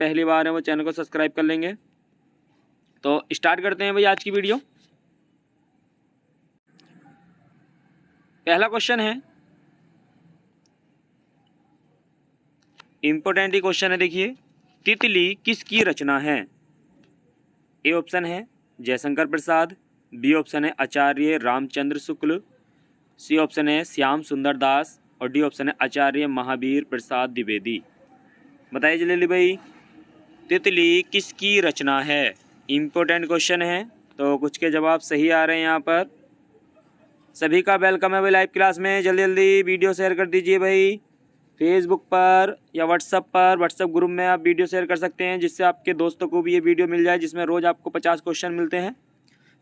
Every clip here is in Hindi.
पहली बार है वो चैनल को सब्सक्राइब कर लेंगे। तो स्टार्ट करते हैं भाई आज की वीडियो। पहला क्वेश्चन है, इंपॉर्टेंट ही क्वेश्चन है, देखिए। तितली किसकी रचना है? ए ऑप्शन है जयशंकर प्रसाद, बी ऑप्शन है आचार्य रामचंद्र शुक्ल, सी ऑप्शन है श्याम सुंदर दास और डी ऑप्शन है आचार्य महावीर प्रसाद द्विवेदी। बताइए जल्दी भाई, तितली किसकी रचना है? इम्पोर्टेंट क्वेश्चन है, तो कुछ के जवाब सही आ रहे हैं यहाँ पर। सभी का वेलकम है भाई लाइव क्लास में। जल्दी जल्दी वीडियो शेयर कर दीजिए भाई, फेसबुक पर या व्हाट्सएप ग्रुप में आप वीडियो शेयर कर सकते हैं, जिससे आपके दोस्तों को भी ये वीडियो मिल जाए, जिसमें रोज़ आपको 50 क्वेश्चन मिलते हैं।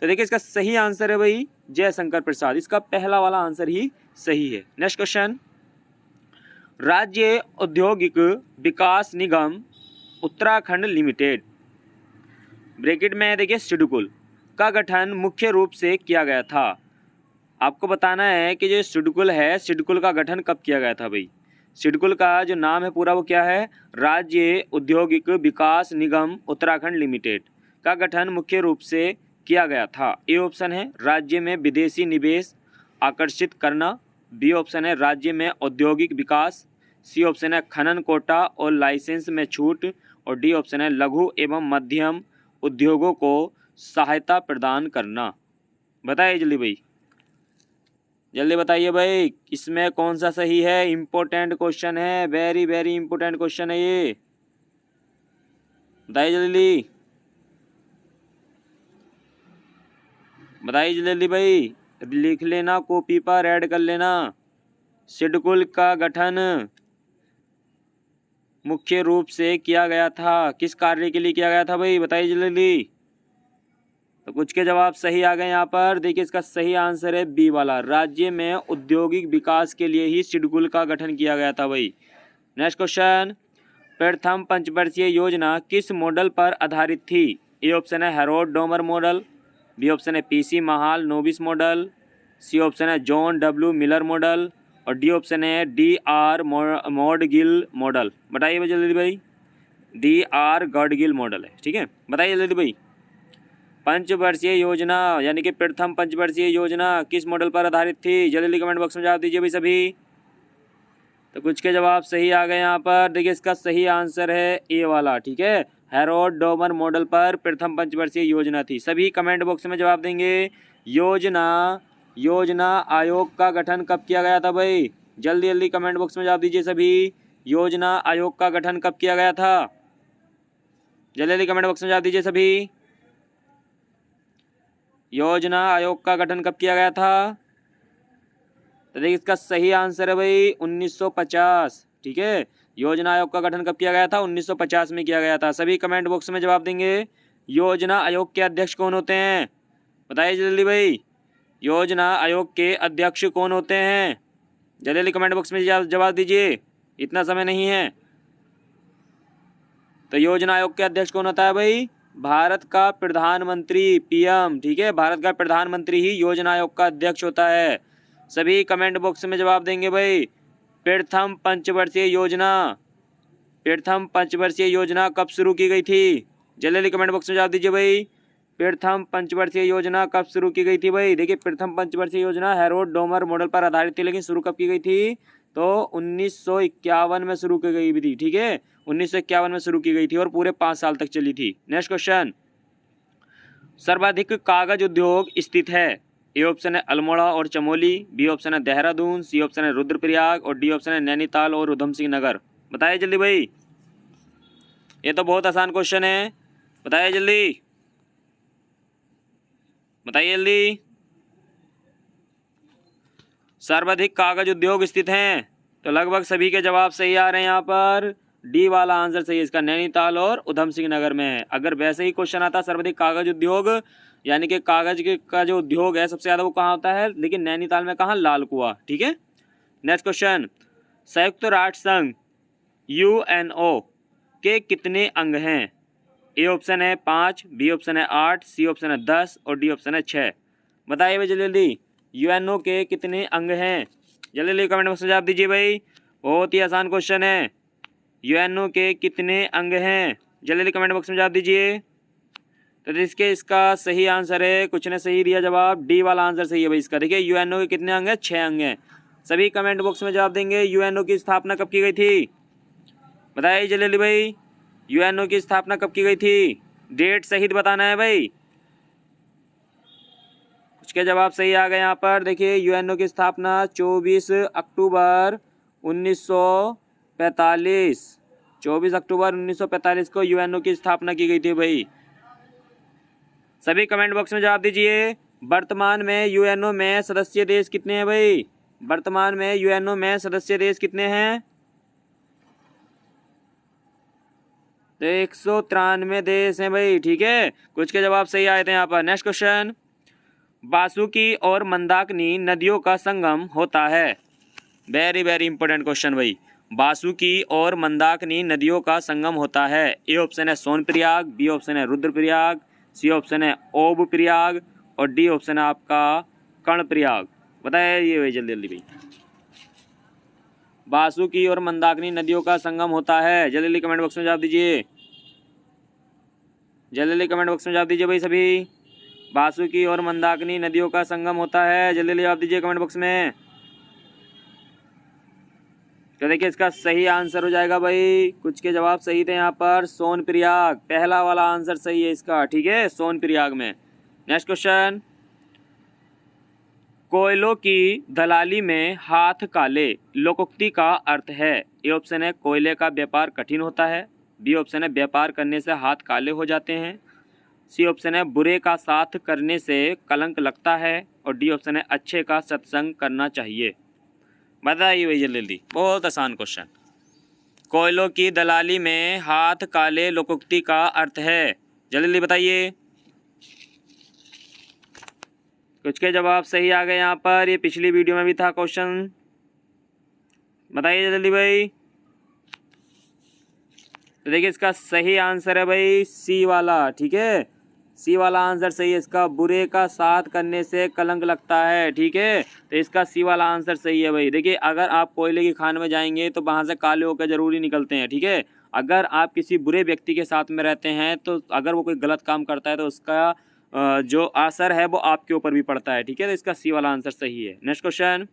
तो देखिए इसका सही आंसर है भाई जयशंकर प्रसाद, इसका पहला वाला आंसर ही सही है। नेक्स्ट क्वेश्चन, राज्य औद्योगिक विकास निगम उत्तराखंड लिमिटेड, ब्रैकेट में देखिए सिडकुल, का गठन मुख्य रूप से किया गया था। आपको बताना है कि जो सिडकुल है, सिडकुल का गठन कब किया गया था भाई। सिडकुल का जो नाम है पूरा वो क्या है? राज्य औद्योगिक विकास निगम उत्तराखंड लिमिटेड का गठन मुख्य रूप से किया गया था। ए ऑप्शन है राज्य में विदेशी निवेश आकर्षित करना, बी ऑप्शन है राज्य में औद्योगिक विकास, सी ऑप्शन है खनन कोटा और लाइसेंस में छूट और डी ऑप्शन है लघु एवं मध्यम उद्योगों को सहायता प्रदान करना। बताइए जल्दी भाई, जल्दी बताइए भाई, इसमें कौन सा सही है? इम्पोर्टेंट क्वेश्चन है, वेरी वेरी इंपॉर्टेंट क्वेश्चन है ये। बताइए जल्दी, बताइए जल्दी भाई, लिख लेना, कॉपी पर ऐड कर लेना। सिडकुल का गठन मुख्य रूप से किया गया था, किस कार्य के लिए किया गया था भाई? बताइए जल्दी। तो कुछ के जवाब सही आ गए यहाँ पर। देखिए इसका सही आंसर है बी वाला, राज्य में औद्योगिक विकास के लिए ही सिडकुल का गठन किया गया था भाई। नेक्स्ट क्वेश्चन, प्रथम पंचवर्षीय योजना किस मॉडल पर आधारित थी? ए ऑप्शन है Harrod Domar model, B option है PC Mahalanobis model, C option है जॉन डब्ल्यू मिलर मॉडल और डी ऑप्शन है DR गॉडगिल मॉडल। बताइए भाई जल्दी भाई, DR गॉडगिल मॉडल है, ठीक है। बताइए जल्दी भाई, पंचवर्षीय योजना यानी कि प्रथम पंचवर्षीय योजना किस मॉडल पर आधारित थी? जल्दी कमेंट बॉक्स में जवाब दीजिए भाई सभी। तो कुछ के जवाब सही आ गए यहाँ पर। देखिए इसका सही आंसर है ए वाला, ठीक है, हैरोल्ड डोमर मॉडल पर प्रथम पंचवर्षीय योजना थी। सभी कमेंट बॉक्स में जवाब देंगे। योजना आयोग का गठन कब किया गया था भाई? जल्दी जल्दी कमेंट बॉक्स में जवाब दीजिए सभी। योजना आयोग का गठन कब किया गया था? जल्दी जल्दी कमेंट बॉक्स में जवाब दीजिए सभी। योजना आयोग का गठन कब किया गया था? तो देखिए इसका सही आंसर है भाई 1950, ठीक है। योजना आयोग का गठन कब किया गया था? 1950 में किया गया था। सभी कमेंट बॉक्स में जवाब देंगे। योजना आयोग के अध्यक्ष कौन होते हैं? बताइए जल्दी भाई, योजना आयोग के अध्यक्ष कौन होते हैं? जल्दी जल्दी कमेंट बॉक्स में जवाब दीजिए, इतना समय नहीं है। तो योजना आयोग के अध्यक्ष कौन होता है भाई? भारत का प्रधानमंत्री, PM, ठीक है। भारत का प्रधानमंत्री ही योजना आयोग का अध्यक्ष होता है। सभी कमेंट बॉक्स में जवाब देंगे भाई। प्रथम पंचवर्षीय योजना कब शुरू की गई थी? जल्दी जल्दी कमेंट बॉक्स में जवाब दीजिए भाई। प्रथम पंचवर्षीय योजना कब शुरू की गई थी भाई? देखिए प्रथम पंचवर्षीय योजना हैरोल्ड डोमर मॉडल पर आधारित थी, लेकिन शुरू कब की गई थी? तो 1951 में शुरू की गई थी, ठीक है। 1951 में शुरू की गई थी और पूरे 5 साल तक चली थी। नेक्स्ट क्वेश्चन, सर्वाधिक कागज उद्योग स्थित है? ए ऑप्शन है अल्मोड़ा और चमोली, बी ऑप्शन है देहरादून, सी ऑप्शन है रुद्रप्रयाग और डी ऑप्शन है नैनीताल और उधम सिंह नगर। बताइए जल्दी भाई, ये तो बहुत आसान क्वेश्चन है। बताइए जल्दी, बताइए जल्दी। सर्वाधिक कागज उद्योग स्थित हैं, तो लगभग सभी के जवाब सही आ रहे हैं यहाँ पर। डी वाला आंसर सही है इसका, नैनीताल और उधम सिंह नगर में है। अगर वैसे ही क्वेश्चन आता सर्वाधिक कागज उद्योग यानी कि कागज का जो उद्योग है सबसे ज़्यादा वो कहाँ होता है, लेकिन नैनीताल में कहाँ? लाल कुआं, ठीक है। नेक्स्ट क्वेश्चन, संयुक्त राष्ट्र संघ UNO के कितने अंग हैं? ए ऑप्शन है 5, बी ऑप्शन है 8, सी ऑप्शन है 10 और डी ऑप्शन है 6। बताइए भाई जल्दी जल्दी, UNO के कितने अंग हैं? जल्दी जल्दी कमेंट बॉक्स में जवाब दीजिए भाई, बहुत ही आसान क्वेश्चन है। UNO के कितने अंग हैं? जल्दी जल्दी कमेंट बॉक्स में जवाब दीजिए। तो इसका सही आंसर है, कुछ ने सही दिया जवाब, डी वाला आंसर सही है भाई इसका। देखिए यूएनओ के कितने अंग हैं, 6 अंग हैं। सभी कमेंट बॉक्स में जवाब देंगे। यूएनओ की स्थापना कब की गई थी, बताइए जल्दी जल्दी भाई। यूएनओ की स्थापना कब की गई थी, डेट सहित बताना है भाई। कुछ के जवाब सही आ गए यहाँ पर। देखिए यूएनओ की स्थापना 24 अक्टूबर 1945, 24 अक्टूबर 1945 को यूएनओ की स्थापना की गई थी भाई। सभी कमेंट बॉक्स में जवाब दीजिए। वर्तमान में यूएनओ में सदस्य देश कितने हैं भाई, वर्तमान में यूएनओ में सदस्य देश कितने हैं, तो 193 देश हैं भाई, ठीक है। कुछ के जवाब सही आए थे यहाँ पर। नेक्स्ट क्वेश्चन, बासुकी और मंदाकिनी नदियों का संगम होता है। वेरी वेरी इंपॉर्टेंट क्वेश्चन भाई। बासुकी और मंदाकिनी नदियों का संगम होता है। ए ऑप्शन है सोनप्रयाग, बी ऑप्शन है रुद्रप्रयाग, सी ऑप्शन है ओबप्रयाग और डी ऑप्शन है आपका कर्णप्रयाग। बताइए भाई जल्दी जल्दी भाई। बासुकी और मंदाकिनी नदियों का संगम होता है, जल्दी जल्दी कमेंट बॉक्स में जवाब दीजिए। जल्दी जल्दी कमेंट बॉक्स में जवाब दीजिए भाई सभी। बासुकी और मंदाकिनी नदियों का संगम होता है, जल्दी जल्दी जवाब दीजिए कमेंट बॉक्स में। तो देखिए इसका सही आंसर हो जाएगा भाई, कुछ के जवाब सही थे यहाँ पर, सोनप्रयाग, पहला वाला आंसर सही है इसका, ठीक है, सोनप्रयाग में। नेक्स्ट क्वेश्चन, कोयलों की दलाली में हाथ काले लोकोक्ति का अर्थ है। ए ऑप्शन है कोयले का व्यापार कठिन होता है, बी ऑप्शन है व्यापार करने से हाथ काले हो जाते हैं, सी ऑप्शन है बुरे का साथ करने से कलंक लगता है और डी ऑप्शन है अच्छे का सत्संग करना चाहिए। बताइए भाई जल्दी जल्दी, बहुत आसान क्वेश्चन। कोयलों की दलाली में हाथ काले लोकोक्ति का अर्थ है, जल्दी जल्दी बताइए। कुछ के जवाब सही आ गए यहाँ पर, ये पिछली वीडियो में भी था क्वेश्चन। बताइए जल्दी भाई। तो देखिए इसका सही आंसर है भाई सी वाला, ठीक है, सी वाला आंसर सही है इसका, बुरे का साथ करने से कलंक लगता है, ठीक है, तो इसका सी वाला आंसर सही है भाई। देखिए अगर आप कोयले की खान में जाएंगे तो वहाँ से काले होकर जरूरी निकलते हैं, ठीक है। अगर आप किसी बुरे व्यक्ति के साथ में रहते हैं तो अगर वो कोई गलत काम करता है तो उसका जो असर है वो आपके ऊपर भी पड़ता है, ठीक है, तो इसका सी वाला आंसर सही है। नेक्स्ट क्वेश्चन,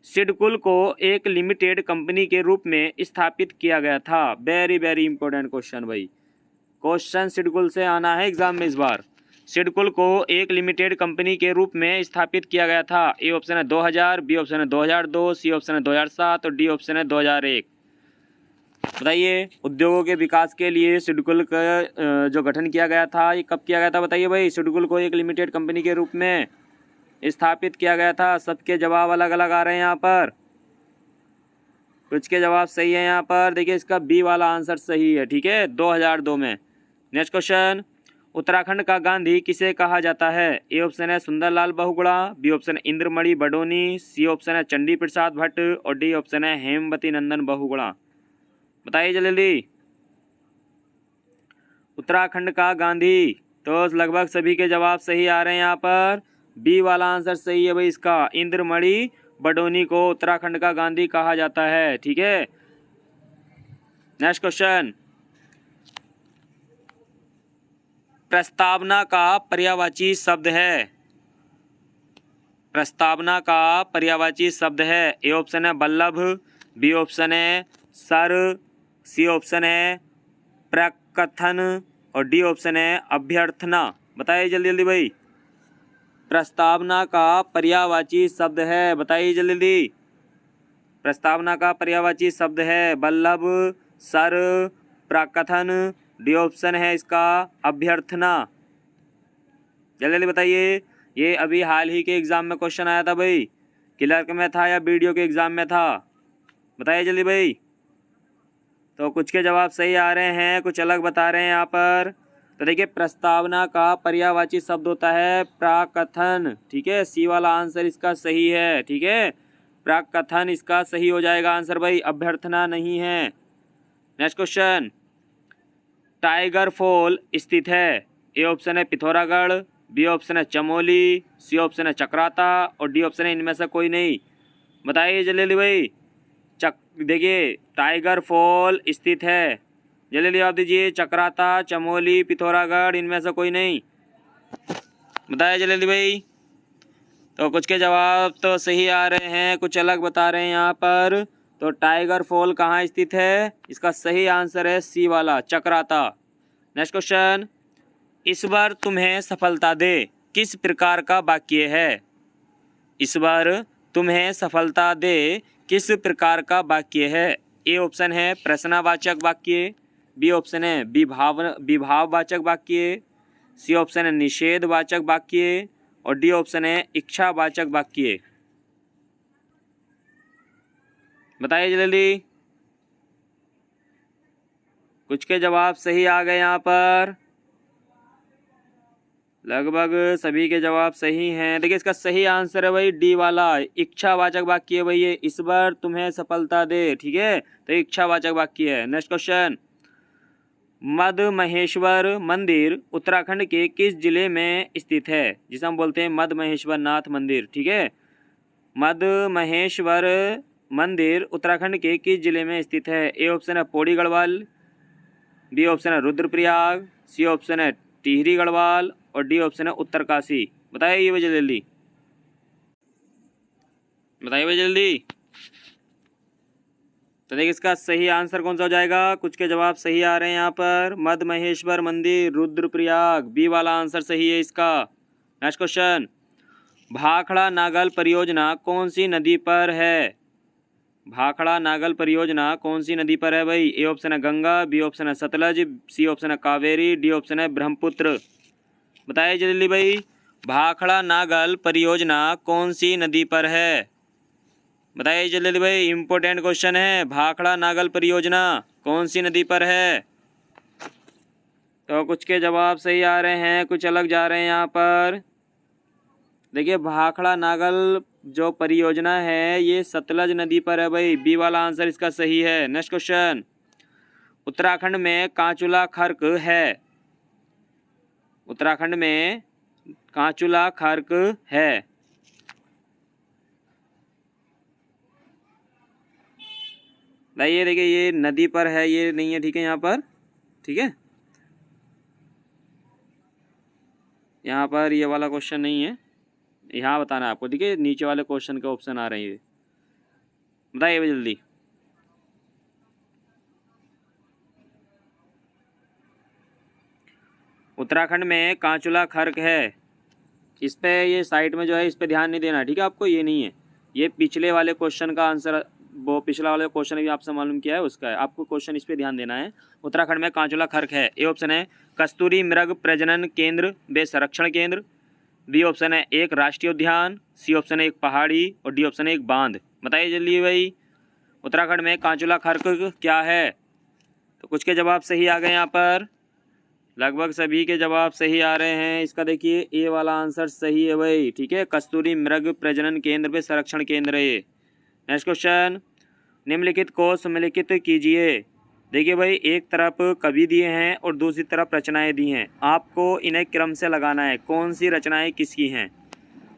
सिडकुल को एक लिमिटेड कंपनी के रूप में स्थापित किया गया था। वेरी वेरी इंपॉर्टेंट क्वेश्चन भाई, क्वेश्चन सिडकुल से आना है एग्जाम में इस बार। सिडकुल को एक लिमिटेड कंपनी के रूप में स्थापित किया गया था। ए ऑप्शन है 2000, बी ऑप्शन है 2002, सी ऑप्शन है 2007 और डी ऑप्शन है 2001। बताइए उद्योगों के विकास के लिए सिडकुल का जो गठन किया गया था ये कब किया गया था, बताइए भाई। सिडकुल को एक लिमिटेड कंपनी के रूप में स्थापित किया गया था। सबके जवाब अलग अलग आ रहे हैं यहाँ पर, कुछ के जवाब सही है यहाँ पर। देखिए इसका बी वाला आंसर सही है, ठीक है, 2002 में। नेक्स्ट क्वेश्चन, उत्तराखंड का गांधी किसे कहा जाता है। ए ऑप्शन है सुंदरलाल बहुगुणा, बी ऑप्शन है इंद्रमणि बडोनी, सी ऑप्शन है चंडी प्रसाद भट्ट और डी ऑप्शन है हेमवती नंदन बहुगुणा। बताइए जल्दी। उत्तराखंड का गांधी, तो लगभग सभी के जवाब सही आ रहे हैं यहाँ पर। बी वाला आंसर सही है भाई इसका, इंद्रमणि बडोनी को उत्तराखंड का गांधी कहा जाता है, ठीक है। नेक्स्ट क्वेश्चन, प्रस्तावना का पर्यायवाची शब्द है। प्रस्तावना का पर्यायवाची शब्द है। ए ऑप्शन है वल्लभ, बी ऑप्शन है सर, सी ऑप्शन है प्रकथन और डी ऑप्शन है अभ्यर्थना। बताइए जल्दी जल्दी भाई। प्रस्तावना का पर्यायवाची शब्द है, बताइए जल्दी जल्दी। प्रस्तावना का पर्यायवाची शब्द है वल्लभ, सर, प्रकथन, डी ऑप्शन है इसका अभ्यर्थना। जल्दी जल्दी बताइए। ये अभी हाल ही के एग्ज़ाम में क्वेश्चन आया था भाई, क्लर्क में था या वीडियो के एग्ज़ाम में था, बताइए जल्दी भाई। तो कुछ के जवाब सही आ रहे हैं, कुछ अलग बता रहे हैं यहाँ पर। तो देखिए प्रस्तावना का पर्यायवाची शब्द होता है प्रकथन, ठीक है, सी वाला आंसर इसका सही है, ठीक है, प्रकथन इसका सही हो जाएगा आंसर भाई, अभ्यर्थना नहीं है। नेक्स्ट क्वेश्चन, टाइगर फॉल स्थित है। ए ऑप्शन है पिथौरागढ़, बी ऑप्शन है चमोली, सी ऑप्शन है चक्राता और डी ऑप्शन है इनमें से कोई नहीं। बताइए जल्दी जल्दी भाई। देखिए टाइगर फॉल स्थित है जल्दी जवाब दीजिए। चक्राता, चमोली, पिथौरागढ़, इनमें से कोई नहीं, बताया जल्दी भाई। तो कुछ के जवाब तो सही आ रहे हैं, कुछ अलग बता रहे हैं यहाँ पर। तो टाइगर फॉल कहाँ स्थित है? इसका सही आंसर है सी वाला, चक्राता। नेक्स्ट क्वेश्चन, इस बार तुम्हें सफलता दे किस प्रकार का वाक्य है? इस बार तुम्हें सफलता दे किस प्रकार का वाक्य है? ए ऑप्शन है प्रश्नवाचक वाक्य, बी ऑप्शन है विभाववाचक वाक्य, सी ऑप्शन है निषेधवाचक वाक्य और डी ऑप्शन है इच्छावाचक वाक्य। बताइए जल्दी। कुछ के जवाब सही आ गए यहाँ पर, लगभग सभी के जवाब सही हैं। देखिए इसका सही आंसर है भाई डी वाला, इच्छावाचक वाक्य है भाई ये, इस बार तुम्हें सफलता दे, ठीक है, तो इच्छावाचक वाक्य है। नेक्स्ट क्वेश्चन, मद महेश्वर मंदिर उत्तराखंड के किस जिले में स्थित है? जिसे हम बोलते हैं मद महेश्वर नाथ मंदिर, ठीक है। मद महेश्वर मंदिर उत्तराखंड के किस जिले में स्थित है? ए ऑप्शन है पौड़ी गढ़वाल, बी ऑप्शन है रुद्रप्रयाग, सी ऑप्शन है टिहरी गढ़वाल और डी ऑप्शन है उत्तरकाशी। बताइए भाई जल्दी, बताइए भाई जल्दी। तो देखिए इसका सही आंसर कौन सा हो जाएगा? कुछ के जवाब सही आ रहे हैं यहाँ पर, मद महेश्वर मंदिर, रुद्रप्रयाग, बी वाला आंसर सही है इसका। नेक्स्ट क्वेश्चन, भाखड़ा नागल परियोजना कौन सी नदी पर है? भाखड़ा नागल परियोजना कौन सी नदी पर है भाई? ए ऑप्शन है गंगा, बी ऑप्शन है सतलज, सी ऑप्शन है कावेरी, डी ऑप्शन है ब्रह्मपुत्र। बताइए जल्दी भाई, भाखड़ा नागल परियोजना कौन सी नदी पर है? बताइए जल्दी भाई, इम्पोर्टेंट क्वेश्चन है, भाखड़ा नागल परियोजना कौन सी नदी पर है? तो कुछ के जवाब सही आ रहे हैं, कुछ अलग जा रहे हैं यहाँ पर। देखिए भाखड़ा नागल जो परियोजना है ये सतलज नदी पर है भाई, बी वाला आंसर इसका सही है। नेक्स्ट क्वेश्चन, उत्तराखंड में कांचुला खर्क है, उत्तराखंड में कांचुला खर्क है, ये देखिए ये नदी पर है, ये नहीं है, ठीक है यहाँ पर, ठीक है, यहाँ पर ये वाला क्वेश्चन नहीं है, यहाँ बताना है आपको, देखिए नीचे वाले क्वेश्चन के ऑप्शन आ रहे हैं, बताइए जल्दी। उत्तराखंड में कांचुला खर्क है, इस पे ये साइड में जो है इस पे ध्यान नहीं देना, ठीक है आपको, ये नहीं है, ये पिछले वाले क्वेश्चन का आंसर, वो पिछला वाला क्वेश्चन भी आपसे मालूम किया है उसका है, आपको क्वेश्चन इस पे ध्यान देना है। उत्तराखंड में कांचुला खर्क है, ए ऑप्शन है कस्तूरी मृग प्रजनन केंद्र व संरक्षण केंद्र, बी ऑप्शन है एक राष्ट्रीय उद्यान, सी ऑप्शन है एक पहाड़ी और डी ऑप्शन है एक बांध। बताइए जल्दी भाई, उत्तराखंड में कांचुला खर्क क्या है? तो कुछ के जवाब सही आ गए यहाँ पर, लगभग सभी के जवाब सही आ रहे हैं। इसका देखिए ए वाला आंसर सही है भाई, ठीक है, कस्तूरी मृग प्रजनन केंद्र व संरक्षण केंद्र है। नेक्स्ट क्वेश्चन, निम्नलिखित को सम्मिलित कीजिए। देखिए भाई एक तरफ कवि दिए हैं और दूसरी तरफ रचनाएं दी हैं, आपको इन्हें क्रम से लगाना है, कौन सी रचनाएं किसकी हैं।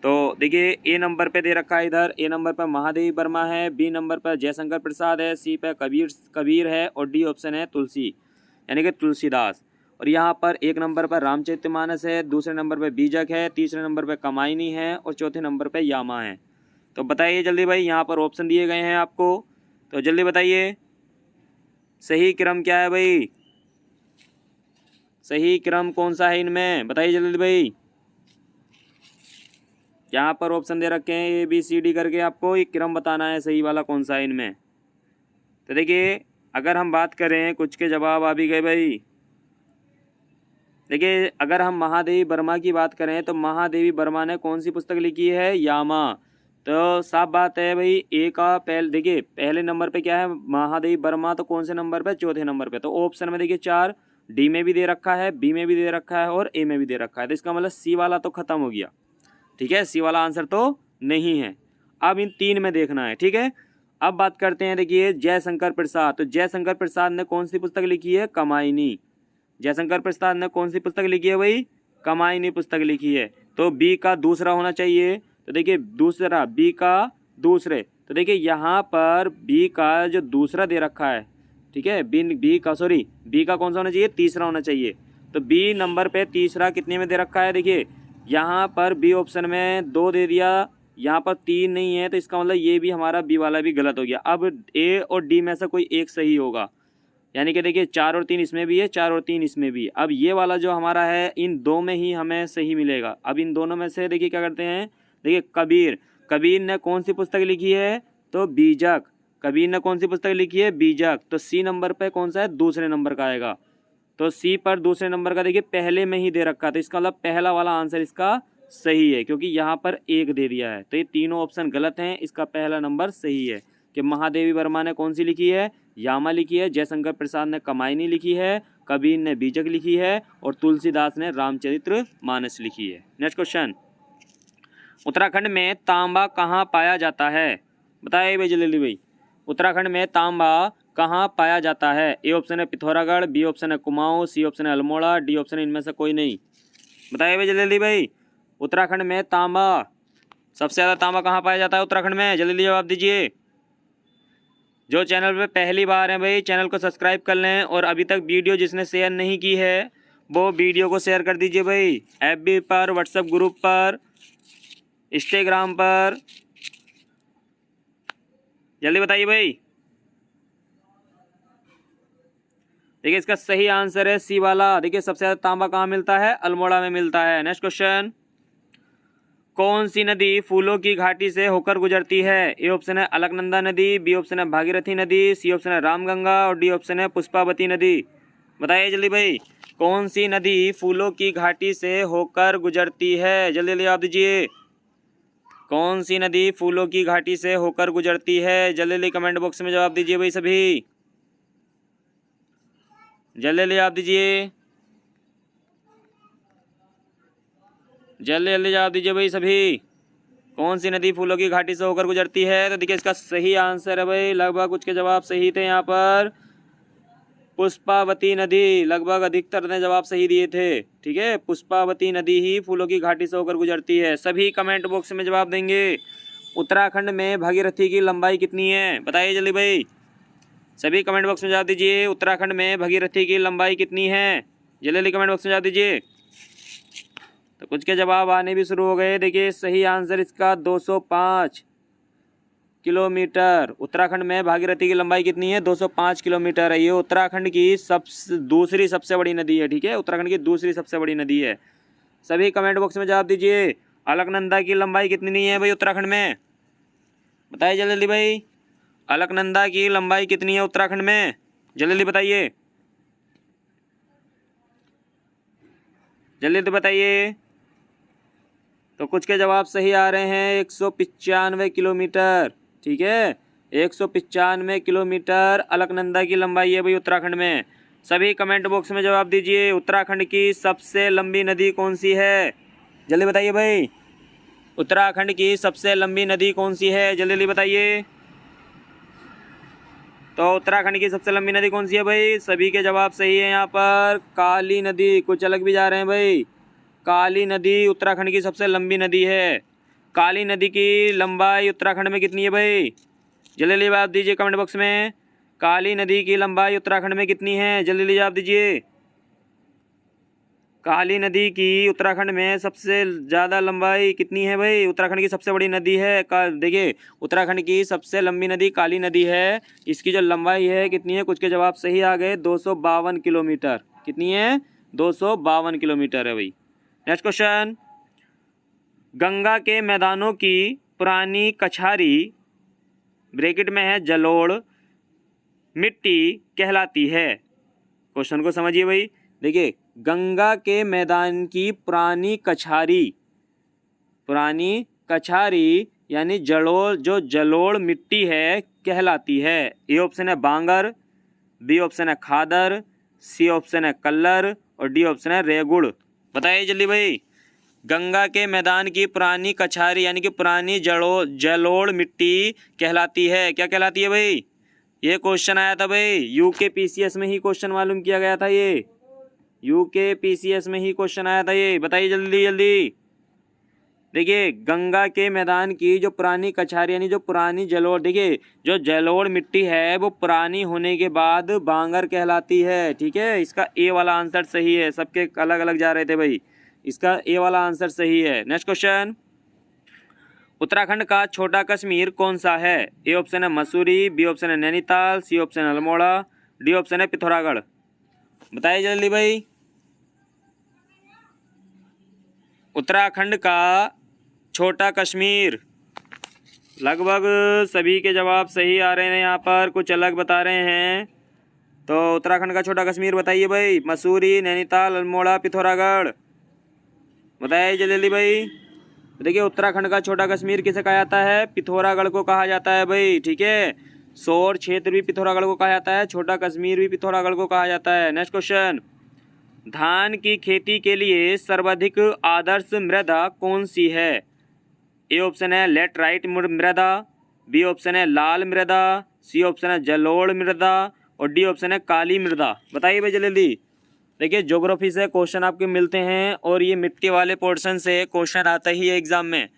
तो देखिए ए नंबर पे दे रखा है, इधर ए नंबर पर महादेवी वर्मा है, बी नंबर पर जयशंकर प्रसाद है, सी पे कबीर है और डी ऑप्शन है तुलसी यानी कि तुलसीदास। और यहाँ पर एक नंबर पर रामचरितमानस है, दूसरे नंबर पर बीजक है, तीसरे नंबर पर कमायनी है और चौथे नंबर पर यामा है। तो बताइए जल्दी भाई, यहाँ पर ऑप्शन दिए गए हैं आपको, तो जल्दी बताइए सही क्रम क्या है भाई, सही क्रम कौन सा है इनमें, बताइए जल्दी भाई। यहाँ पर ऑप्शन दे रखे हैं ए बी सी डी करके, आपको एक क्रम बताना है सही वाला कौन सा है इनमें। तो देखिए अगर हम बात करें, कुछ के जवाब आ भी गए भाई। देखिए अगर हम महादेवी वर्मा की बात करें तो महादेवी वर्मा ने कौन सी पुस्तक लिखी है? यामा। तो साफ बात है भाई, ए का देखिए पहले नंबर पे क्या है महादेवी वर्मा, तो कौन से नंबर पे? चौथे नंबर पे। तो ऑप्शन में देखिए 4, डी में भी दे रखा है, बी में भी दे रखा है और ए में भी दे रखा है, तो इसका मतलब सी वाला तो खत्म हो गया, ठीक है, सी वाला आंसर तो नहीं है। अब इन 3 में देखना है, ठीक है। अब बात करते हैं, देखिए जयशंकर प्रसाद, तो जयशंकर प्रसाद ने कौन सी पुस्तक लिखी है? कमायनी। जयशंकर प्रसाद ने कौन सी पुस्तक लिखी है भाई? कमायनी पुस्तक लिखी है। तो बी का दूसरा होना चाहिए, तो देखिए दूसरा, बी का दूसरे, तो देखिए यहाँ पर बी का जो दूसरा दे रखा है ठीक है। बी का कौन सा होना चाहिए, तीसरा होना चाहिए। तो बी नंबर पे तीसरा कितने में दे रखा है, देखिए यहाँ पर बी ऑप्शन में 2 दे दिया, यहाँ पर 3 नहीं है, तो इसका मतलब ये भी हमारा बी वाला भी गलत हो गया। अब ए और डी में से कोई एक सही होगा, यानी कि देखिए 4 और 3 इसमें भी है, 4 और 3 इसमें भी है। अब ये वाला जो हमारा है इन दो में ही हमें सही मिलेगा। अब इन दोनों में से देखिए क्या करते हैं, देखिए कबीर ने कौन सी पुस्तक लिखी है, तो बीजक। कबीर ने कौन सी पुस्तक लिखी है, बीजक। तो सी नंबर पे कौन सा है, दूसरे नंबर का आएगा। तो सी पर दूसरे नंबर का देखिए पहले में ही दे रखा, तो इसका मतलब पहला वाला आंसर इसका सही है, क्योंकि यहाँ पर एक दे दिया है। तो ये तीनों ऑप्शन गलत हैं, इसका पहला नंबर सही है। कि महादेवी वर्मा ने कौन सी लिखी है, यामा लिखी है। जयशंकर प्रसाद ने कमायनी लिखी है। कबीर ने बीजक लिखी है। और तुलसीदास ने रामचरित्र मानस लिखी है। नेक्स्ट क्वेश्चन, उत्तराखंड में तांबा कहाँ पाया जाता है, बताइए भाई जल्दी भाई। उत्तराखंड में तांबा कहाँ पाया जाता है। ए ऑप्शन है पिथौरागढ़, बी ऑप्शन है कुमाऊं, सी ऑप्शन है अल्मोड़ा, डी ऑप्शन है इनमें से कोई नहीं। बताइए भाई जल्दी भाई, उत्तराखंड में तांबा, सबसे ज़्यादा तांबा कहाँ पाया जाता है उत्तराखंड में, जल्दी जवाब दीजिए। जो चैनल पे पहली बार है भाई, चैनल को सब्सक्राइब कर लें। और अभी तक वीडियो जिसने शेयर नहीं की है वो वीडियो को शेयर कर दीजिए भाई, FB पर, व्हाट्सएप ग्रुप पर, इंस्टाग्राम पर। जल्दी बताइए भाई। देखिए इसका सही आंसर है सी वाला। देखिए सबसे ज़्यादा तांबा कहाँ मिलता है, अल्मोड़ा में मिलता है। नेक्स्ट क्वेश्चन, कौन सी नदी फूलों की घाटी से होकर गुजरती है। ए ऑप्शन है अलकनंदा नदी, बी ऑप्शन है भागीरथी नदी, सी ऑप्शन है रामगंगा और डी ऑप्शन है पुष्पावती नदी। बताइए जल्दी भाई, कौन सी नदी फूलों की घाटी से होकर गुजरती है, जल्दी जल्दी जवाब दीजिए। कौन सी नदी फूलों की घाटी से होकर गुजरती है, जल्दी जल्दी कमेंट बॉक्स में जवाब दीजिए भाई सभी, जल्दी जल्दी जवाब दीजिए, जल्दी जल्दी जवाब दीजिए भाई सभी। कौन सी नदी फूलों की घाटी से होकर गुजरती है। तो देखिए इसका सही आंसर है भाई, लगभग कुछ के जवाब सही थे यहाँ पर, पुष्पावती नदी। लगभग अधिकतर ने जवाब सही दिए थे, ठीक है। पुष्पावती नदी ही फूलों की घाटी से होकर गुजरती है। सभी कमेंट बॉक्स में जवाब देंगे। उत्तराखंड में भागीरथी की लंबाई कितनी है, बताइए जल्दी भाई, सभी कमेंट बॉक्स में जवाब दीजिए। उत्तराखंड में भागीरथी की लंबाई कितनी है, जल्दी जल्दी कमेंट बॉक्स में जवाब दीजिए। तो कुछ के जवाब आने भी शुरू हो गए। देखिए सही आंसर इसका 205 किलोमीटर। उत्तराखंड में भागीरथी की लंबाई कितनी है, 205 किलोमीटर है। ये उत्तराखंड की दूसरी सबसे बड़ी नदी है, ठीक है। उत्तराखंड की दूसरी सबसे बड़ी नदी है। सभी कमेंट बॉक्स में जवाब दीजिए। अलकनंदा की लंबाई कितनी है भाई उत्तराखंड में, बताइए जल्दी जल्दी भाई। अलकनंदा की लंबाई कितनी है उत्तराखंड में, जल्दी जल्दी बताइए, जल्दी जल्दी बताइए। तो कुछ के जवाब सही आ रहे हैं, 195 किलोमीटर, ठीक है। 195 किलोमीटर अलकनंदा की लंबाई है भाई उत्तराखंड में। सभी कमेंट बॉक्स में जवाब दीजिए। उत्तराखंड की सबसे लंबी नदी कौन सी है, जल्दी बताइए भाई। उत्तराखंड की सबसे लंबी नदी कौन सी है, जल्दी जल्दी बताइए। तो उत्तराखंड की सबसे लंबी नदी कौन सी है भाई, सभी के जवाब सही है यहाँ पर, काली नदी। कुछ अलग भी जा रहे हैं भाई, काली नदी उत्तराखंड की सबसे लंबी नदी है। काली नदी की लंबाई उत्तराखंड में कितनी है भाई, जल्दी जल्दी जवाब दीजिए कमेंट बॉक्स में। काली नदी की लंबाई उत्तराखंड में कितनी है, जल्दी जल्दी जवाब दीजिए। काली नदी की उत्तराखंड में सबसे ज़्यादा लंबाई कितनी है भाई, उत्तराखंड की सबसे बड़ी नदी है। देखिए उत्तराखंड की सबसे लंबी नदी काली नदी है। इसकी जो लंबाई है कितनी है, कुछ के जवाब सही आ गए, 252 किलोमीटर। कितनी है, 252 किलोमीटर है भाई। नेक्स्ट क्वेश्चन, गंगा के मैदानों की पुरानी कछारी ब्रैकेट में है जलोढ़ मिट्टी कहलाती है। क्वेश्चन को समझिए भाई। देखिए गंगा के मैदान की पुरानी कछारी यानी जलोढ़ मिट्टी है कहलाती है। ए ऑप्शन है बांगर, बी ऑप्शन है खादर, सी ऑप्शन है कल्लर और डी ऑप्शन है रेगुड़। बताइए जल्दी भाई। गंगा के मैदान की पुरानी कछारी यानी कि पुरानी जलोढ़ मिट्टी कहलाती है, क्या कहलाती है भाई। ये क्वेश्चन आया था भाई, यूके पीसीएस में ही क्वेश्चन मालूम किया गया था। ये यूके पीसीएस में ही क्वेश्चन आया था ये, बताइए जल्दी जल्दी। देखिए गंगा के मैदान की जो पुरानी कछारी यानी जो पुरानी जलोढ़, देखिए जो जलोढ़ मिट्टी है वो पुरानी होने के बाद बांगर कहलाती है। ठीक है, इसका ए वाला आंसर सही है। सबके अलग अलग जा रहे थे भाई, इसका ए वाला आंसर सही है। नेक्स्ट क्वेश्चन, उत्तराखंड का छोटा कश्मीर कौन सा है? ए ऑप्शन है मसूरी, बी ऑप्शन है नैनीताल, सी ऑप्शन है अल्मोड़ा, डी ऑप्शन है पिथौरागढ़। बताइए जल्दी भाई। उत्तराखंड का छोटा कश्मीर, लगभग सभी के जवाब सही आ रहे हैं यहाँ पर, कुछ अलग बता रहे हैं। तो उत्तराखंड का छोटा कश्मीर बताइए भाई, मसूरी, नैनीताल, अल्मोड़ा, पिथौरागढ़। बताइए जल्दी भाई। देखिए उत्तराखंड का छोटा कश्मीर किसे कहा जाता है? पिथौरागढ़ को कहा जाता है भाई। ठीक है, सौर क्षेत्र भी पिथौरागढ़ को कहा जाता है, छोटा कश्मीर भी पिथौरागढ़ को कहा जाता है। नेक्स्ट क्वेश्चन, धान की खेती के लिए सर्वाधिक आदर्श मृदा कौन सी है? ए ऑप्शन है लेटराइट मृदा, बी ऑप्शन है लाल मृदा, सी ऑप्शन है जलोढ़ मृदा और डी ऑप्शन है काली मृदा। बताइए भाई जल्दी। देखिए ज्योग्राफी से क्वेश्चन आपके मिलते हैं और ये मिट्टी वाले पोर्शन से क्वेश्चन आता ही है एग्जाम में।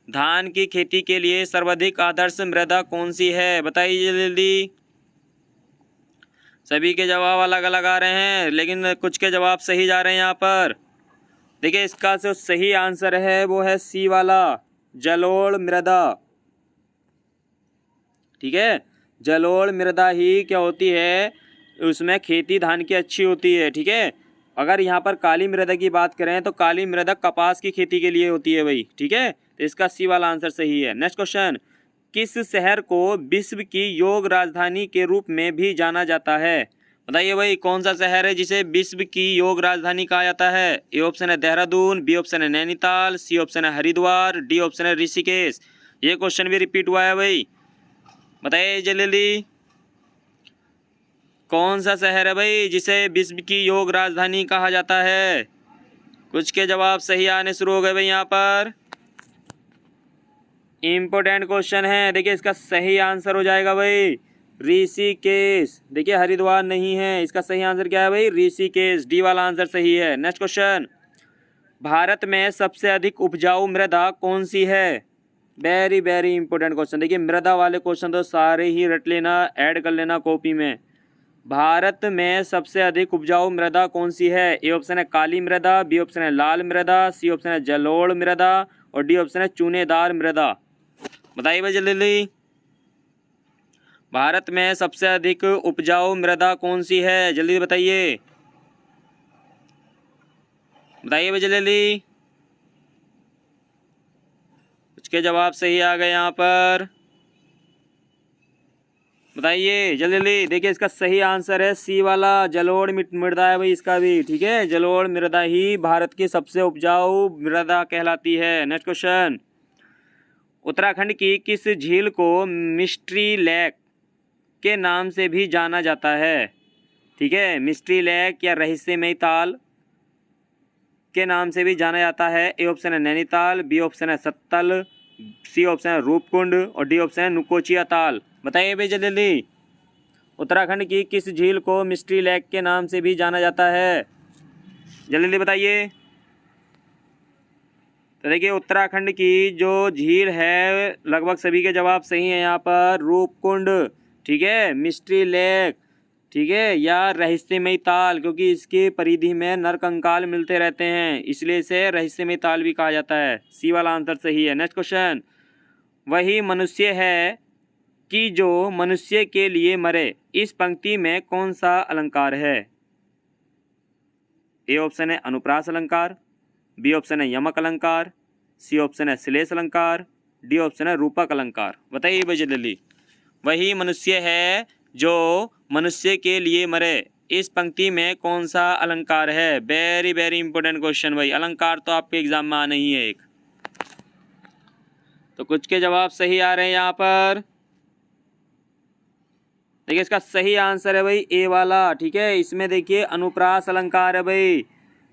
धान की खेती के लिए सर्वाधिक आदर्श मृदा कौन सी है? बताइए जल्दी। सभी के जवाब अलग अलग आ रहे हैं, लेकिन कुछ के जवाब सही जा रहे हैं यहाँ पर। देखिए इसका जो सही आंसर है वो है सी वाला, जलोढ़ मृदा। ठीक है, जलोढ़ मृदा ही क्या होती है, उसमें खेती धान की अच्छी होती है। ठीक है, अगर यहाँ पर काली मृदा की बात करें तो काली मृदा कपास की खेती के लिए होती है भाई। ठीक है, तो इसका सी वाला आंसर सही है। नेक्स्ट क्वेश्चन, किस शहर को विश्व की योग राजधानी के रूप में भी जाना जाता है? बताइए भाई कौन सा शहर है जिसे विश्व की योग राजधानी कहा जाता है? ए ऑप्शन है देहरादून, बी ऑप्शन है नैनीताल, सी ऑप्शन है हरिद्वार, डी ऑप्शन है ऋषिकेश। ये क्वेश्चन भी रिपीट हुआ है भाई। बताइए जल्दी, कौन सा शहर है भाई जिसे विश्व की योग राजधानी कहा जाता है? कुछ के जवाब सही आने शुरू हो गए भाई यहाँ पर। इम्पोर्टेंट क्वेश्चन है, देखिए इसका सही आंसर हो जाएगा भाई ऋषिकेश। देखिए हरिद्वार नहीं है, इसका सही आंसर क्या है भाई? ऋषिकेश, डी वाला आंसर सही है। नेक्स्ट क्वेश्चन, भारत में सबसे अधिक उपजाऊ मृदा कौन सी है? Very very important question. देखिए मृदा वाले क्वेश्चन तो सारे ही रट लेना, ऐड कर लेना कॉपी में। भारत में सबसे अधिक उपजाऊ मृदा कौन सी है? ए ऑप्शन है काली मृदा, बी ऑप्शन है लाल मृदा, सी ऑप्शन है जलोढ़ मृदा और डी ऑप्शन है चूनेदार मृदा। बताइए भाई जल्दी, भारत में सबसे अधिक उपजाऊ मृदा कौन सी है? जल्दी बताइए, बताइए भाई जल्दी। कुछ के जवाब सही आ गए यहाँ पर, बताइए जल्दी। देखिए इसका सही आंसर है सी वाला, जलोढ़ मृदा है भाई इसका भी। ठीक है, जलोढ़ मृदा ही भारत की सबसे उपजाऊ मृदा कहलाती है। नेक्स्ट क्वेश्चन, उत्तराखंड की किस झील को मिस्ट्री लेक के नाम से भी जाना जाता है? ठीक है, मिस्ट्री लेक या रहस्यमयी ताल के नाम से भी जाना जाता है। ए ऑप्शन है नैनीताल, बी ऑप्शन है सत्तल, सी ऑप्शन है रूपकुंड और डी ऑप्शन है नुकोचिया ताल। बताइए भाई जल्दी, उत्तराखंड की किस झील को मिस्ट्री लेक के नाम से भी जाना जाता है? जल्दी बताइए। तो देखिए उत्तराखंड की जो झील है लगभग सभी के जवाब सही हैं यहाँ पर, रूपकुंड। ठीक है, मिस्ट्री लेक, ठीक है, या रहस्यमयी ताल, क्योंकि इसकी परिधि में नरकंकाल मिलते रहते हैं इसलिए इसे रहस्यमयी ताल भी कहा जाता है। सी वाला आंसर सही है। नेक्स्ट क्वेश्चन, वही मनुष्य है कि जो मनुष्य के लिए मरे, इस पंक्ति में कौन सा अलंकार है? ए ऑप्शन है अनुप्रास अलंकार, बी ऑप्शन है यमक अलंकार, सी ऑप्शन है श्लेष अलंकार, डी ऑप्शन है रूपक अलंकार। बताइए भाई जल्दी, वही मनुष्य है जो मनुष्य के लिए मरे, इस पंक्ति में कौन सा अलंकार है? वेरी वेरी इंपॉर्टेंट क्वेश्चन भाई, अलंकार तो आपके एग्जाम में आना ही है एक। तो कुछ के जवाब सही आ रहे हैं यहाँ पर। देखिए इसका सही आंसर है भाई ए वाला। ठीक है, इसमें देखिए अनुप्रास अलंकार है भाई।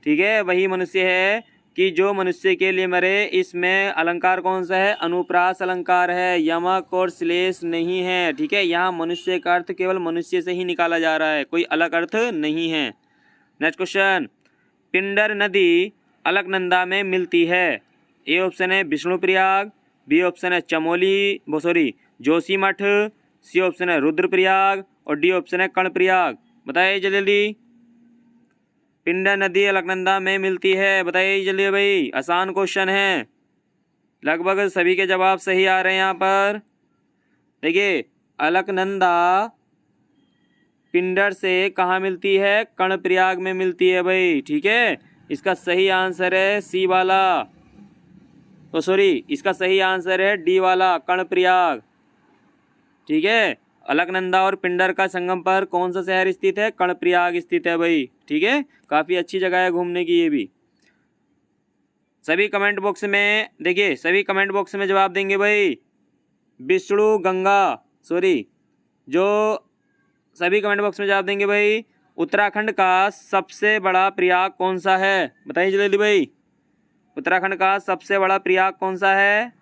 ठीक है, वही मनुष्य है कि जो मनुष्य के लिए मरे, इसमें अलंकार कौन सा है? अनुप्रास अलंकार है, यमक और श्लेष नहीं है। ठीक है, यहाँ मनुष्य का अर्थ केवल मनुष्य से ही निकाला जा रहा है, कोई अलग अर्थ नहीं है। नेक्स्ट क्वेश्चन, पिंडर नदी अलकनंदा में मिलती है। ए ऑप्शन है विष्णुप्रयाग, बी ऑप्शन है जोशीमठ, सी ऑप्शन है रुद्रप्रयाग और डी ऑप्शन है कर्णप्रयाग। बताइए जल्दी जल्दी। पिंडर नदी अलकनंदा में मिलती है, बताइए जल्दी भाई, आसान क्वेश्चन है। लगभग सभी के जवाब सही आ रहे हैं यहाँ पर। देखिए अलकनंदा पिंडर से कहाँ मिलती है? कर्णप्रयाग में मिलती है भाई, ठीक है। इसका सही आंसर है सी वाला, तो सॉरी इसका सही आंसर है डी वाला, कर्णप्रयाग, ठीक है। अलकनंदा और पिंडर का संगम पर कौन सा शहर स्थित है? कर्णप्रयाग स्थित है भाई, ठीक है। काफ़ी अच्छी जगह है घूमने की ये भी। सभी कमेंट बॉक्स में देखिए, सभी कमेंट बॉक्स में जवाब देंगे भाई। विष्णु गंगा जो सभी कमेंट बॉक्स में जवाब देंगे भाई। उत्तराखंड का सबसे बड़ा प्रयाग कौन सा है? बताइए जल्दी भाई, उत्तराखंड का सबसे बड़ा प्रयाग कौन सा है?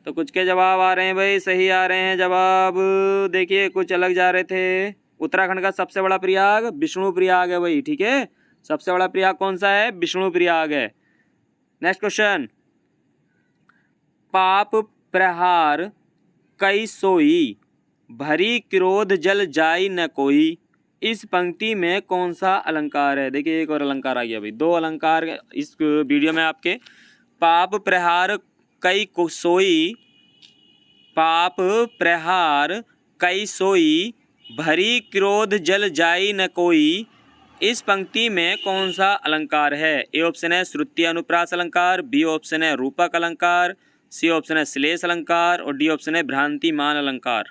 तो कुछ के जवाब आ रहे हैं भाई, सही आ रहे हैं जवाब। देखिए कुछ अलग जा रहे थे। उत्तराखंड का सबसे बड़ा प्रयाग विष्णुप्रयाग है भाई, ठीक है। सबसे बड़ा प्रयाग कौन सा है? विष्णुप्रयाग है। नेक्स्ट क्वेश्चन, पाप प्रहार कई सोई, भरी क्रोध जल जाई न कोई, इस पंक्ति में कौन सा अलंकार है? देखिए एक और अलंकार आ गया भाई, दो अलंकार इस वीडियो में आपके। पाप प्रहार कई सोई, पाप प्रहार कई सोई, भरी क्रोध जल जाई न कोई, इस पंक्ति में कौन सा अलंकार है? ए ऑप्शन है श्रुति अनुप्रास अलंकार, बी ऑप्शन है रूपक अलंकार, सी ऑप्शन है श्लेष अलंकार और डी ऑप्शन है भ्रांतिमान अलंकार।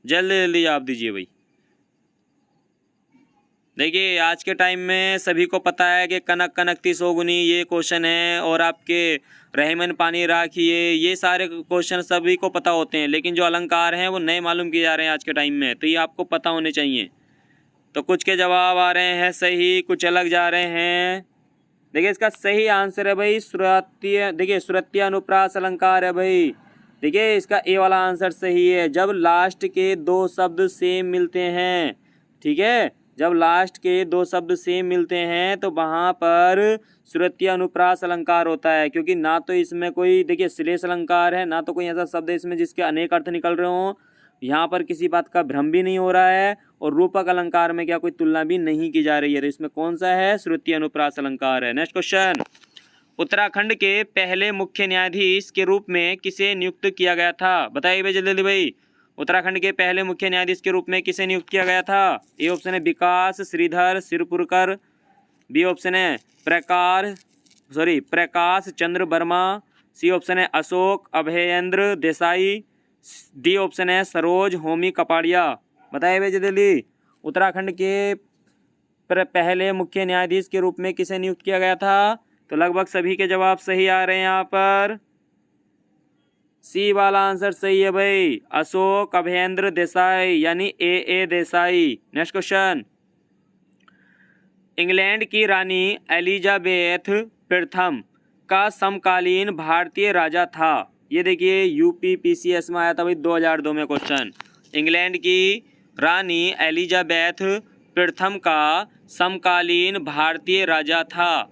जल्दी जल्दी जवाब दीजिए भाई। देखिए आज के टाइम में सभी को पता है कि कनक कनकती सोगुनी ये क्वेश्चन है, और आपके रहमन पानी राखिए, ये सारे क्वेश्चन सभी को पता होते हैं, लेकिन जो अलंकार हैं वो नए मालूम किए जा रहे हैं आज के टाइम में, तो ये आपको पता होने चाहिए। तो कुछ के जवाब आ रहे हैं सही, कुछ अलग जा रहे हैं। देखिए इसका सही आंसर है भाई श्रुत्य, देखिए श्रुत्य अनुप्रास अलंकार है भाई। देखिए इसका ए वाला आंसर सही है। जब लास्ट के दो शब्द सेम मिलते हैं, ठीक है, जब लास्ट के दो शब्द सेम मिलते हैं तो वहाँ पर श्रुत्य अनुप्रास अलंकार होता है, क्योंकि ना तो इसमें कोई देखिए श्लेष अलंकार है, ना तो कोई ऐसा शब्द है इसमें जिसके अनेक अर्थ निकल रहे हों। यहाँ पर किसी बात का भ्रम भी नहीं हो रहा है, और रूपक अलंकार में क्या कोई तुलना भी नहीं की जा रही है। तो इसमें कौन सा है? श्रुति अनुप्रास अलंकार है। नेक्स्ट क्वेश्चन, उत्तराखंड के पहले मुख्य न्यायाधीश के रूप में किसे नियुक्त किया गया था? बताइए भाई जल्दी जल्दी भाई, उत्तराखंड के पहले मुख्य न्यायाधीश के रूप में किसे नियुक्त किया गया था? ए ऑप्शन है विकास श्रीधर सिरपुरकर, बी ऑप्शन है प्रकाश चंद्र वर्मा, सी ऑप्शन है अशोक अभयेंद्र देसाई, डी ऑप्शन है सरोज होमी कपाड़िया। बताइए भाई जल्दी, उत्तराखंड के पहले मुख्य न्यायाधीश के रूप में किसे नियुक्त किया गया था? तो लगभग सभी के जवाब सही आ रहे हैं यहाँ पर। सी वाला आंसर सही है भाई, अशोक अभयेंद्र देसाई यानी ए देसाई। नेक्स्ट क्वेश्चन, इंग्लैंड की रानी एलिजाबेथ प्रथम का समकालीन भारतीय राजा था। ये देखिए यूपीपीसीएस में आया था भाई 2002 में क्वेश्चन। इंग्लैंड की रानी एलिजाबेथ प्रथम का समकालीन भारतीय राजा था।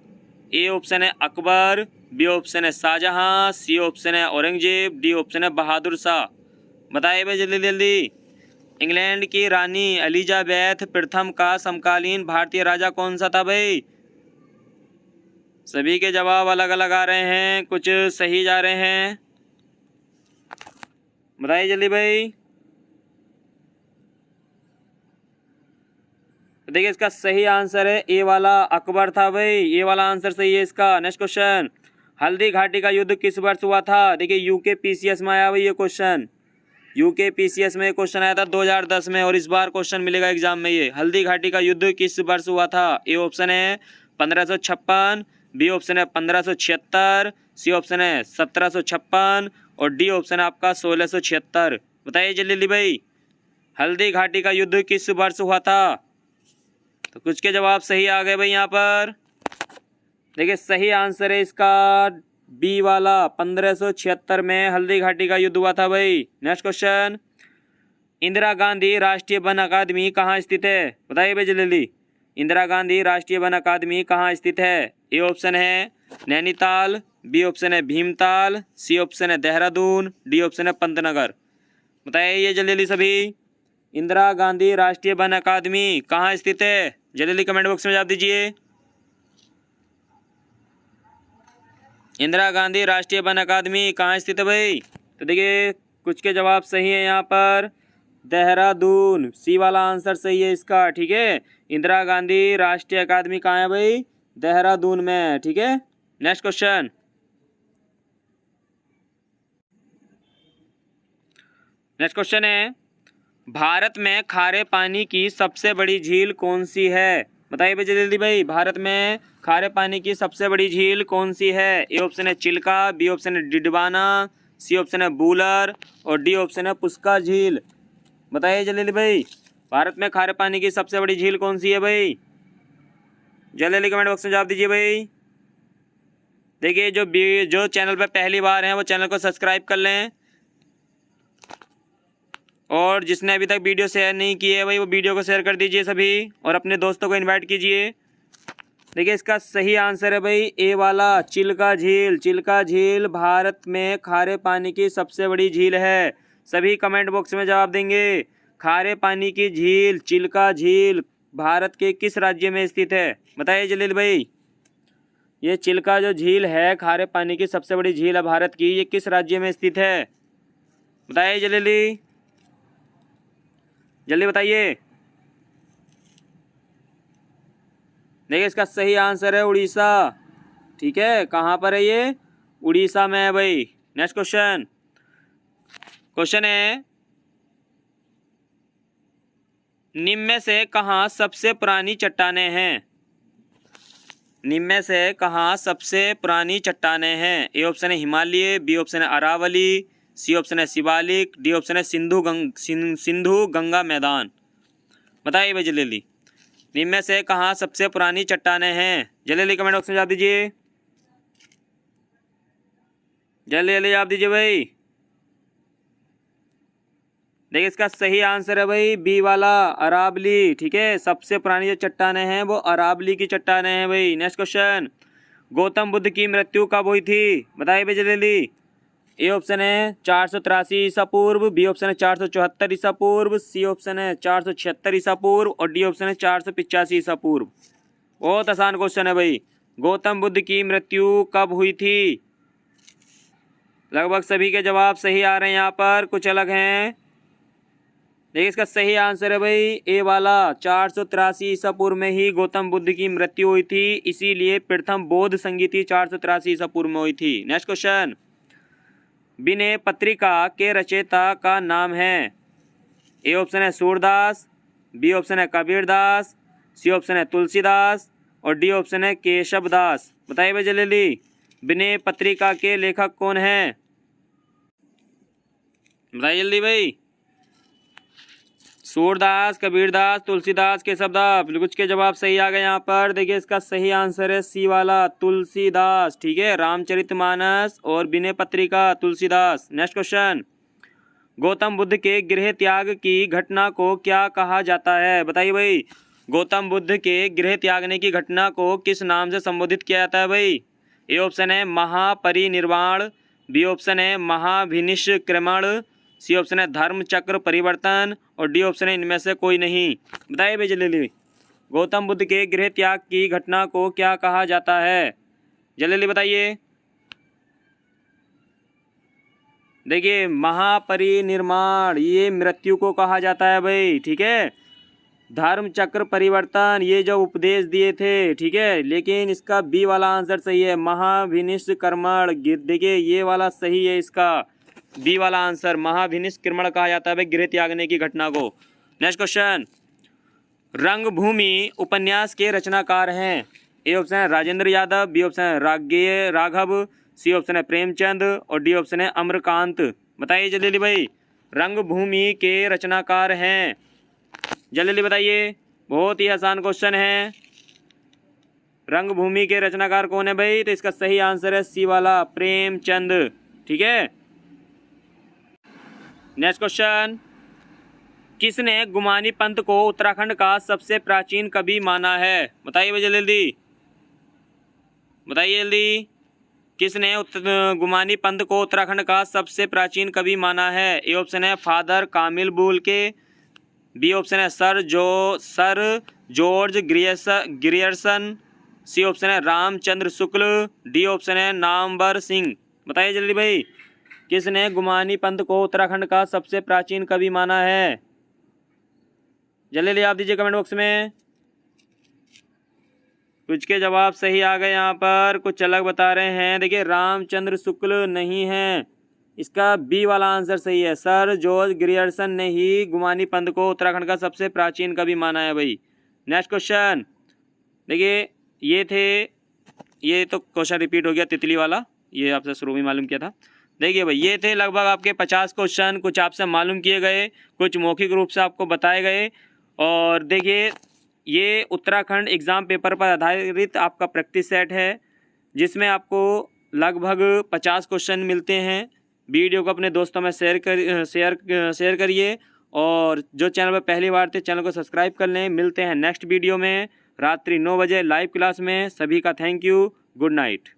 ए ऑप्शन है अकबर, बी ऑप्शन है शाहजहां, सी ऑप्शन है औरंगजेब, डी ऑप्शन है बहादुर शाह। बताइए भाई जल्दी जल्दी, इंग्लैंड की रानी एलिजाबेथ प्रथम का समकालीन भारतीय राजा कौन सा था भाई? सभी के जवाब अलग अलग आ रहे हैं, कुछ सही जा रहे हैं। बताइए जल्दी भाई। देखिए इसका सही आंसर है ए वाला, अकबर था भाई, ये वाला आंसर सही है इसका। नेक्स्ट क्वेश्चन, हल्दी घाटी का युद्ध किस वर्ष हुआ था? देखिए यूकेपीसीएस में आया भाई ये क्वेश्चन, यूकेपीसीएस में क्वेश्चन आया था 2010 में, और इस बार क्वेश्चन मिलेगा एग्जाम में। ये हल्दी घाटी का युद्ध किस वर्ष हुआ था? ए ऑप्शन है 1556, बी ऑप्शन है 1576, सी ऑप्शन है 1756 और डी ऑप्शन है आपका 1676। बताइए जल्दी जल्दी भाई, हल्दी घाटी का युद्ध किस वर्ष हुआ था? तो कुछ के जवाब सही आ गए भाई यहाँ पर। देखिए सही आंसर है इसका बी वाला, 1576 में हल्दी घाटी का युद्ध हुआ था भाई। नेक्स्ट क्वेश्चन, इंदिरा गांधी राष्ट्रीय वन अकादमी कहाँ स्थित है? बताइए भाई जल्दी, इंदिरा गांधी राष्ट्रीय वन अकादमी कहाँ स्थित है? ए ऑप्शन है नैनीताल, बी ऑप्शन है भीमताल, सी ऑप्शन है देहरादून, डी ऑप्शन है पंतनगर। बताइए जल्दी जल्दी सभी। इंदिरा गांधी राष्ट्रीय वन अकादमी कहाँ स्थित है? जल्दी जल्दी कमेंट बॉक्स में जवाब दीजिए। इंदिरा गांधी राष्ट्रीय वन अकादमी कहाँ स्थित है भाई? तो देखिए कुछ के जवाब सही है यहाँ पर, देहरादून, सी वाला आंसर सही है इसका। ठीक है, इंदिरा गांधी राष्ट्रीय अकादमी कहाँ है भाई? देहरादून में। ठीक है, नेक्स्ट क्वेश्चन। नेक्स्ट क्वेश्चन है, भारत में खारे पानी की सबसे बड़ी झील कौन सी है? बताइए भाई जल्दी भाई, भारत में खारे पानी की सबसे बड़ी झील कौन सी है? ए ऑप्शन है चिल्का, बी ऑप्शन है डिडवाना, सी ऑप्शन है बूलर और डी ऑप्शन है पुष्कर झील। बताइए जल्दी भाई, भारत में खारे पानी की सबसे बड़ी झील कौन सी है भाई? जल्दी कमेंट बॉक्स में जवाब दीजिए भाई। देखिए जो चैनल पर पहली बार हैं वो चैनल को सब्सक्राइब कर लें, और जिसने अभी तक वीडियो शेयर नहीं की है भाई वो वीडियो को शेयर कर दीजिए सभी, और अपने दोस्तों को इनवाइट कीजिए। देखिए इसका सही आंसर है भाई ए वाला, चिल्का झील। चिल्का झील भारत में खारे पानी की सबसे बड़ी झील है। सभी कमेंट बॉक्स में जवाब देंगे। खारे पानी की झील चिल्का झील भारत के किस राज्य में स्थित है? बताइए जलील भाई, ये चिल्का जो झील है खारे पानी की सबसे बड़ी झील है भारत की, ये किस राज्य में स्थित है? बताइए जल्दी जल्दी बताइए। देखिए इसका सही आंसर है उड़ीसा। ठीक है, कहाँ पर है ये? उड़ीसा में है भाई। Next question. क्वेश्चन है, निम्न में से कहाँ सबसे पुरानी चट्टानें हैं? निम्न में से कहाँ सबसे पुरानी चट्टानें हैं? ए ऑप्शन है हिमालय, बी ऑप्शन है अरावली, सी ऑप्शन है शिवालिक, डी ऑप्शन है सिंधु गंगा मैदान। बताइए भाई जल्दी, निम्न में से कहाँ सबसे पुरानी चट्टानें हैं? जल्दी कमेंट बॉक्स में जवाब दीजिए। जल्दी जल्दी जवाब दीजिए भाई। देखिए इसका सही आंसर है भाई बी वाला, अरावली। ठीक है, सबसे पुरानी जो चट्टानें हैं वो अरावली की चट्टानें हैं भाई। नेक्स्ट क्वेश्चन, गौतम बुद्ध की मृत्यु कब हुई थी? बताइए भाई जल्दी। ए ऑप्शन है 483 ईसा पूर्व, बी ऑप्शन है 474 ईसा पूर्व, सी ऑप्शन है 476 ईसा पूर्व और डी ऑप्शन है 485 ईसा पूर्व। बहुत आसान क्वेश्चन है भाई, गौतम बुद्ध की मृत्यु कब हुई थी? लगभग सभी के जवाब सही आ रहे हैं, यहाँ पर कुछ अलग हैं। देखिए इसका सही आंसर है भाई ए वाला, 483 ईसा पूर्व में ही गौतम बुद्ध की मृत्यु हुई थी, इसीलिए प्रथम बौद्ध संगीति 483 ईसा पूर्व में हुई थी। नेक्स्ट क्वेश्चन, विनय पत्रिका के रचयिता का नाम है? ए ऑप्शन है सूरदास, बी ऑप्शन है कबीरदास, सी ऑप्शन है तुलसीदास और डी ऑप्शन है केशवदास। बताइए भाई जल्दी, विनय पत्रिका के लेखक कौन है? बताइए जल्दी भाई। सूरदास, कबीरदास, तुलसीदास, केशवदास। कुछ के जवाब सही आ गए यहाँ पर। देखिए इसका सही आंसर है सी वाला, तुलसीदास। ठीक है, रामचरितमानस और विनय पत्रिका तुलसीदास। नेक्स्ट क्वेश्चन, गौतम बुद्ध के गृह त्याग की घटना को क्या कहा जाता है? बताइए भाई, गौतम बुद्ध के गृह त्यागने की घटना को किस नाम से संबोधित किया जाता है भाई? ए ऑप्शन है महापरिनिर्वाण, बी ऑप्शन है महाभिनिष्क्रमण, सी ऑप्शन है धर्म चक्र परिवर्तन और डी ऑप्शन है इनमें से कोई नहीं। बताइए भाई जल्दी, गौतम बुद्ध के गृह त्याग की घटना को क्या कहा जाता है? जल्दी बताइए। देखिए महापरिनिर्वाण ये मृत्यु को कहा जाता है भाई। ठीक है, धर्म चक्र परिवर्तन ये जो उपदेश दिए थे। ठीक है, लेकिन इसका बी वाला आंसर सही है, महाभिनिष्क्रमण। देखिए ये वाला सही है, इसका बी वाला आंसर महाभिनिष्क्रमण कहा जाता है भाई गृह त्यागने की घटना को। नेक्स्ट क्वेश्चन, रंगभूमि उपन्यास के रचनाकार हैं? ए ऑप्शन है राजेंद्र यादव, बी ऑप्शन है राग्य राघव, सी ऑप्शन है प्रेमचंद और डी ऑप्शन है अमरकांत। बताइए जल्दी भाई, रंगभूमि के रचनाकार हैं? जल्दी बताइए, बहुत ही आसान क्वेश्चन है। रंगभूमि के रचनाकार कौन है भाई? तो इसका सही आंसर है सी वाला, प्रेमचंद। ठीक है, नेक्स्ट क्वेश्चन, किसने गुमानी पंथ को उत्तराखंड का सबसे प्राचीन कवि माना है? बताइए भाई जल्दी, बताइए जल्दी। किसने गुमानी पंथ को उत्तराखंड का सबसे प्राचीन कवि माना है? ए ऑप्शन है father Camille Bulcke, B option है sir George Grierson, C option है रामचंद्र शुक्ल, डी ऑप्शन है नामवर सिंह। बताइए जल्दी भाई, किसने गुमानी पंथ को उत्तराखंड का सबसे प्राचीन कवि माना है? जल्दी आप दीजिए कमेंट बॉक्स में। कुछ के जवाब सही आ गए यहाँ पर, कुछ अलग बता रहे हैं। देखिए रामचंद्र शुक्ल नहीं है, इसका बी वाला आंसर सही है। सर जॉर्ज ग्रियर्सन ने ही गुमानी पंथ को उत्तराखंड का सबसे प्राचीन कवि माना है भाई। नेक्स्ट क्वेश्चन देखिए, ये तो क्वेश्चन रिपीट हो गया तितली वाला, ये आपसे शुरू में मालूम किया था। देखिए भाई, ये थे लगभग आपके 50 क्वेश्चन, कुछ आपसे मालूम किए गए, कुछ मौखिक रूप से आपको बताए गए। और देखिए ये उत्तराखंड एग्ज़ाम पेपर पर आधारित आपका प्रैक्टिस सेट है, जिसमें आपको लगभग 50 क्वेश्चन मिलते हैं। वीडियो को अपने दोस्तों में शेयर करिए, और जो चैनल पर पहली बार थे चैनल को सब्सक्राइब कर लें। मिलते हैं नेक्स्ट वीडियो में रात्रि 9 बजे लाइव क्लास में। सभी का थैंक यू, गुड नाइट।